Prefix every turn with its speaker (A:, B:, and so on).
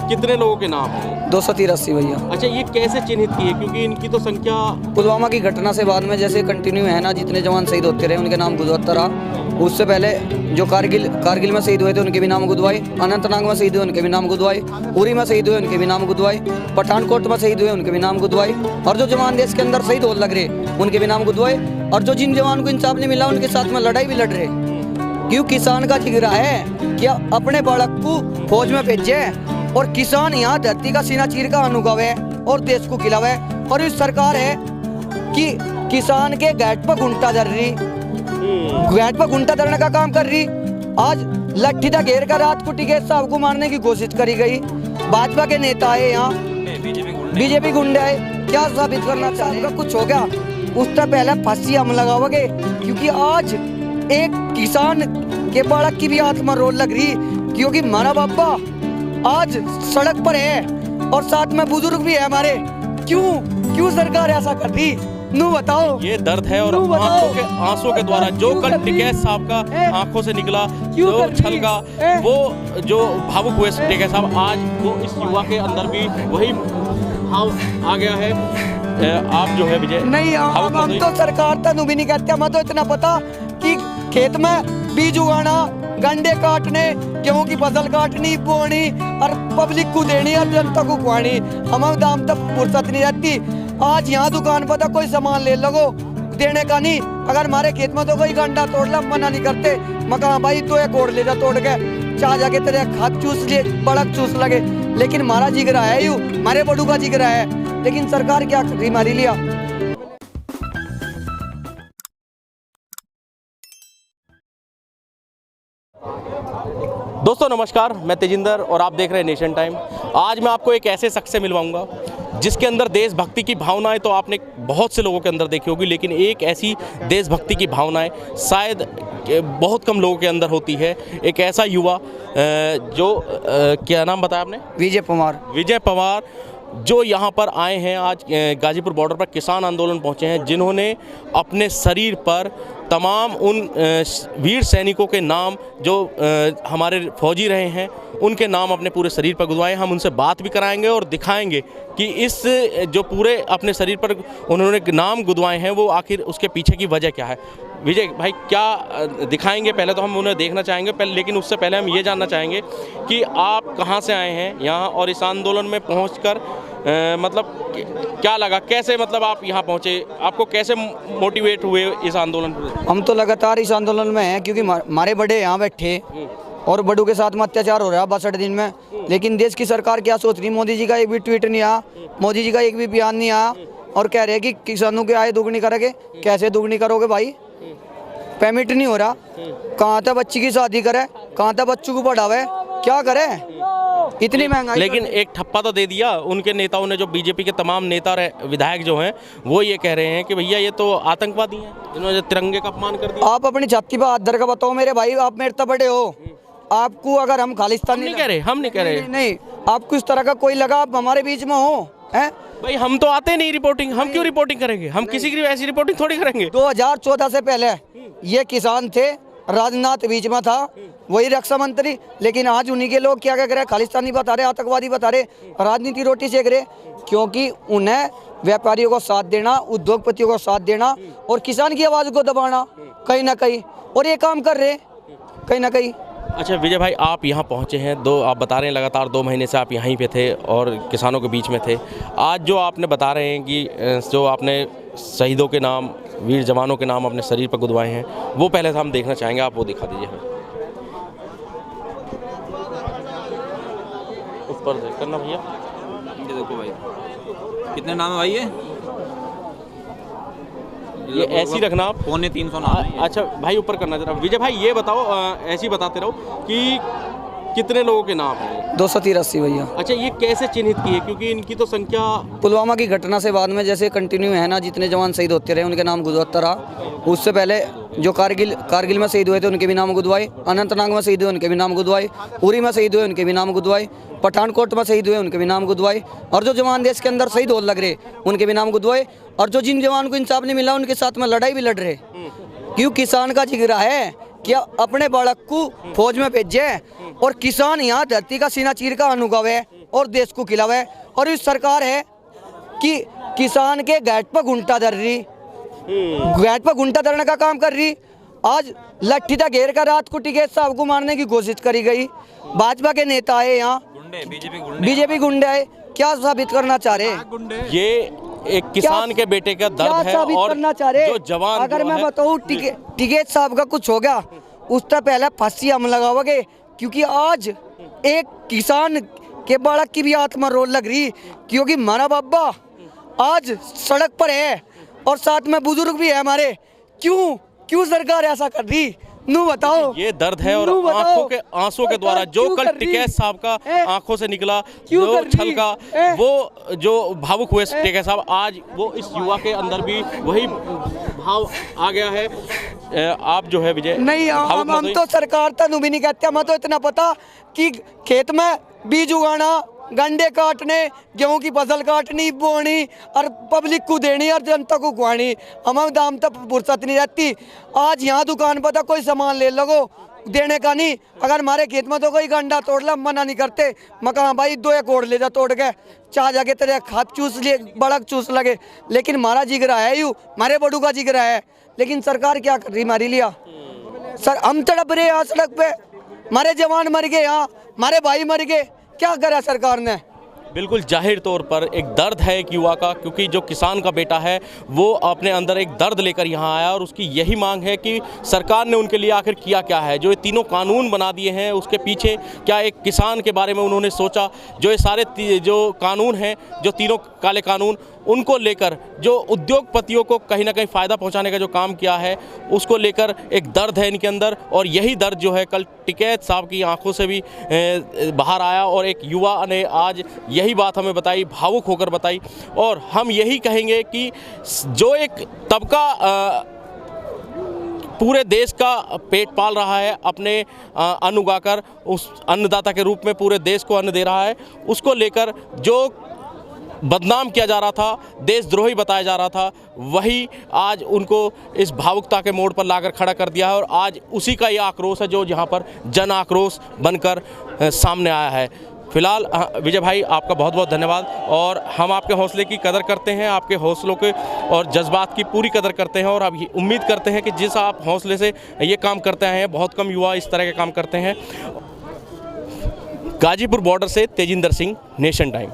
A: कितने लोगों के नाम हैं?
B: 283 भैया।
A: अच्छा, ये कैसे चिन्हित किए, क्योंकि इनकी तो संख्या
B: पुलवामा की घटना से बाद में जैसे कंटिन्यू है ना, जितने जवान शहीद होते रहे उनके नाम गुदवाता रहा। उससे पहले जो कारगिल में शहीद हुए थे उनके भी नाम गुदवाए, अनंतनाग में शहीद हुए उनके भी नाम गुदवाए, उरी में शहीद हुए उनके भी नाम गुदवाए, पठानकोट में शहीद हुए उनके भी नाम गुदवाए, और जो जवान देश के अंदर शहीद हो लग रहे उनके भी नाम गुदवाए, और जो जिन जवान को इंसाफ नहीं मिला उनके साथ में लड़ाई भी लड़ रहे। क्यों? किसान का जिगरा है कि अपने बालक को फौज में भेजे और किसान यहाँ धरती का सीना चीर का अनुगावे और देश को खिलावे। और इस सरकार है कि किसान के गैट पर घुंटा धर रही, गैट पर घुंटा धरने का काम कर रही। आज लट्ठी था घेर कर रात को टिके साहब को मारने की कोशिश करी गई। भाजपा के नेता है यहाँ, बीजेपी गुंडे आए, क्या साबित करना चाहेगा? कुछ हो गया उससे पहले फांसी हम लगाओगे, क्योंकि आज एक किसान के बालक की भी आत्मा रोल लग रही, क्योंकि मारा बाबा आज सड़क पर है और साथ में बुजुर्ग भी है हमारे। क्यों सरकार ऐसा कर रही? नू बताओ।
A: ये दर्द है, और आंसू के द्वारा जो कल टिकैत साहब का आंखों से निकला जो छलका, वो जो भावुक हुए टिकैत साहब, आज वो इस युवा के अंदर भी वही भाव आ गया है। आप जो है विजय
B: नहीं, हम तो सरकार तक भी नहीं कहते। हमें तो इतना पता कि खेत में बीज उगाना, गंडे काटने, गेहूं की फसल काटनी, बोनी और पब्लिक को देनी और जनता को खुआनी, हमें दाम तक फुर्सत नहीं रहती। आज यहाँ दुकान पर तो कोई सामान ले लगो देने का नहीं, अगर हमारे खेत में तो कोई गंडा तोड़ ला मना नहीं करते। मका भाई तो एक और ले जा तोड़ के, चाह जाके तेरे हाथ चूस ले, बड़क चूस लगे। लेकिन हमारा जिगरा है यू, हमारे बड़ू का जिगरा है। लेकिन सरकार क्या कर रही मारी लिया।
A: दोस्तों नमस्कार, मैं तेजिंदर और आप देख रहे हैं नेशन टाइम। आज मैं आपको एक ऐसे शख्स से मिलवाऊंगा जिसके अंदर देशभक्ति की भावनाएं तो आपने बहुत से लोगों के अंदर देखी होगी, लेकिन एक ऐसी देशभक्ति की भावनाएं शायद बहुत कम लोगों के अंदर होती है। एक ऐसा युवा जो क्या नाम बताया आपने? विजय पवार, जो यहाँ पर आए हैं आज गाजीपुर बॉर्डर पर किसान आंदोलन पहुँचे हैं, जिन्होंने अपने शरीर पर तमाम उन वीर सैनिकों के नाम जो हमारे फौजी रहे हैं उनके नाम अपने पूरे शरीर पर गुदवाए। हम उनसे बात भी कराएंगे और दिखाएंगे कि इस जो पूरे अपने शरीर पर उन्होंने नाम गुदवाए हैं वो आखिर उसके पीछे की वजह क्या है। विजय भाई क्या दिखाएंगे? पहले तो हम उन्हें देखना चाहेंगे लेकिन उससे पहले हम ये जानना चाहेंगे कि आप कहाँ से आए हैं यहाँ, और इस आंदोलन में पहुँचकर मतलब क्या लगा, कैसे मतलब आप यहाँ पहुँचे, आपको कैसे मोटिवेट हुए इस आंदोलन पर?
B: हम तो लगातार इस आंदोलन में हैं, क्योंकि हमारे बड़े यहाँ बैठे और बड़ों के साथ में अत्याचार हो रहा है 62 दिन में। लेकिन देश की सरकार क्या सोच रही? मोदी जी का एक भी ट्वीट नहीं आया, मोदी जी का एक भी बयान नहीं आया, और कह रहे हैं कि किसानों के आय दोगुनी करोगे। कैसे दोगुनी करोगे भाई? पेमेंट नहीं हो रहा। कहाँ तक बच्ची की शादी करे, कहाँ तक बच्चों को पढ़ावे, क्या करे? इतनी महंगाई।
A: लेकिन एक ठप्पा तो दे दिया उनके नेताओं ने, जो बीजेपी के तमाम नेता विधायक जो हैं वो ये कह रहे हैं कि भैया ये तो आतंकवादी हैं, इन्होंने तिरंगे का अपमान कर दिया।
B: आप अपनी छाती पर हाथ धर के बताओ मेरे भाई, आप मेरे तो बड़े हो, आपको अगर हम खालिस्तान
A: नहीं कह रहे
B: नहीं, आपको इस तरह का कोई लगा आप हमारे बीच में हो हैं?
A: भाई हम तो आते नहीं रिपोर्टिंग, हम क्यों रिपोर्टिंग करेंगे? हम किसी की ऐसी रिपोर्टिंग थोड़ी करेंगे।
B: 2014 से पहले ये किसान थे, राजनाथ बीच में था, वही रक्षा मंत्री। लेकिन आज उन्हीं के लोग क्या कह रहे हैं? खालिस्तानी बता रहे, आतंकवादी बता रहे, राजनीति रोटी सेक रहे, क्योंकि उन्हें व्यापारियों को साथ देना, उद्योगपतियों को साथ देना और किसान की आवाज़ को दबाना कहीं ना कहीं, और ये काम कर रहे कहीं ना कहीं।
A: अच्छा विजय भाई, आप यहाँ पहुँचे हैं, आप बता रहे हैं लगातार 2 महीने से आप यहीं पे थे और किसानों के बीच में थे। आज जो आपने बता रहे हैं कि जो आपने शहीदों के नाम, वीर जवानों के नाम अपने शरीर पर गुदवाए हैं, वो पहले हम देखना चाहेंगे, आप वो दिखा दीजिए हमें। उस पर देख करना भैया,
C: ये देखो भाई कितने नाम है भाई?
A: ये ऐसी रखना आप,
C: 350 नाम है।
A: अच्छा भाई ऊपर करना जरा। विजय भाई ये बताओ, ऐसी बताते रहो कि कितने लोगों के नाम हैं?
B: 283 भैया।
A: अच्छा, ये कैसे चिन्हित किए, क्योंकि इनकी तो संख्या
B: पुलवामा की घटना से बाद में जैसे कंटिन्यू है ना, जितने जवान शहीद होते रहे उनके नाम गुदवाता रहा। उससे पहले जो कारगिल में शहीद हुए थे उनके भी नाम गुदवाए, अनंतनाग में शहीद हुए उनके भी नाम गुदवाए, उरी में शहीद हुए उनके भी नाम गुदवाए, पठानकोट में शहीद हुए उनके भी नाम गुदवाए, और जो जवान देश के अंदर शहीद हो लग रहे उनके भी नाम गुदवाए, और जो जिन जवान को इंसाफ नहीं मिला उनके साथ में लड़ाई भी लड़ रहे। क्यों? किसान का जिगरा है कि अपने बालक को फौज में भेजे और किसान यहाँ धरती का सीना चीर का अनुगावे और देश को खिलावे। और इस सरकार है कि किसान के गेट पर घुंटा धर रही, गेट पर घुंटा धरने का काम कर रही। आज लट्ठी तक घेर कर रात को टिकैत साहब को मारने की कोशिश करी गई। भाजपा के नेता आए यहाँ,
C: गुंडे
B: बीजेपी गुंडे आए, क्या साबित करना चाह रहे हैं?
A: ये एक किसान के बेटे का
B: क्या
A: दर्द है
B: साबित
A: और
B: करना चाह रहे?
A: जो जवान
B: अगर
A: जो
B: मैं
A: है-
B: बताऊं टिकैत साहब का कुछ हो गया, उससे पहले फांसी हम लगाओगे। क्योंकि आज एक किसान के बालक की भी आत्मा रोल लग रही, क्योंकि हमारा बाबा आज सड़क पर है और साथ में बुजुर्ग भी है हमारे। क्यों सरकार ऐसा कर रही? नू बताओ।
A: ये दर्द है और
B: नू बताओ।
A: आंखों के आंसू के द्वारा जो
B: क्यों
A: कल
B: कर रही?
A: टिकैत साहब का आंखों से निकला,
B: क्यों
A: जो
B: कर रही?
A: छलका, वो जो भावुक हुए टिकैत साहब, आज वो इस युवा के अंदर भी वही भाव आ गया है। आप जो है विजय
B: नहीं,
A: भावुक मत
B: हम
A: होइए।
B: तो सरकार तनु भी नहीं कहते। हमें तो इतना पता कि खेत में बीज उगाना, गंडे काटने, गेहूं की फसल काटनी, बोनी और पब्लिक को देनी और जनता को खुआनी, हमें दाम तक फुर्सत नहीं रहती। आज यहाँ दुकान पर था कोई सामान ले लगो, देने का नहीं। अगर हमारे खेत में तो कोई गंडा तोड़ ला, मना नहीं करते। मैं कहा भाई 2 और ले जा तोड़ के, चाह जाके तेरे खाद चूस लिए, बड़क चूस लगे। लेकिन हमारा जिगरा है यूँ, हमारे बड़ू का जिगरा है। लेकिन सरकार क्या कर रही हमारी लिया? सर हम तड़प रहे यहाँ सड़क पे, हमारे जवान मर गए, यहाँ हमारे भाई मर गए। क्या करा सरकार ने?
A: बिल्कुल जाहिर तौर पर एक दर्द है एक युवा का, क्योंकि जो किसान का बेटा है वो अपने अंदर एक दर्द लेकर यहाँ आया और उसकी यही मांग है कि सरकार ने उनके लिए आखिर किया क्या है। जो ये तीनों कानून बना दिए हैं उसके पीछे क्या एक किसान के बारे में उन्होंने सोचा? जो ये सारे जो कानून हैं, जो तीनों काले कानून, उनको लेकर जो उद्योगपतियों को कहीं ना कहीं फ़ायदा पहुंचाने का जो काम किया है, उसको लेकर एक दर्द है इनके अंदर। और यही दर्द जो है कल टिकैत साहब की आंखों से भी बाहर आया और एक युवा ने आज यही बात हमें बताई, भावुक होकर बताई। और हम यही कहेंगे कि जो एक तबका पूरे देश का पेट पाल रहा है, अपने अन्न उगाकर उस अन्नदाता के रूप में पूरे देश को अन्न दे रहा है, उसको लेकर जो बदनाम किया जा रहा था, देशद्रोही बताया जा रहा था, वही आज उनको इस भावुकता के मोड़ पर लाकर खड़ा कर दिया है। और आज उसी का ये आक्रोश है जो यहाँ पर जन आक्रोश बनकर सामने आया है। फिलहाल विजय भाई आपका बहुत बहुत धन्यवाद। और हम आपके हौसले की कदर करते हैं, आपके हौसलों के और जज्बात की पूरी कदर करते हैं। और अब ये उम्मीद करते हैं कि जिस आप हौसले से ये काम करते हैं, बहुत कम युवा इस तरह के काम करते हैं। गाजीपुर बॉर्डर से तेजिंदर सिंह, नेशन टाइम।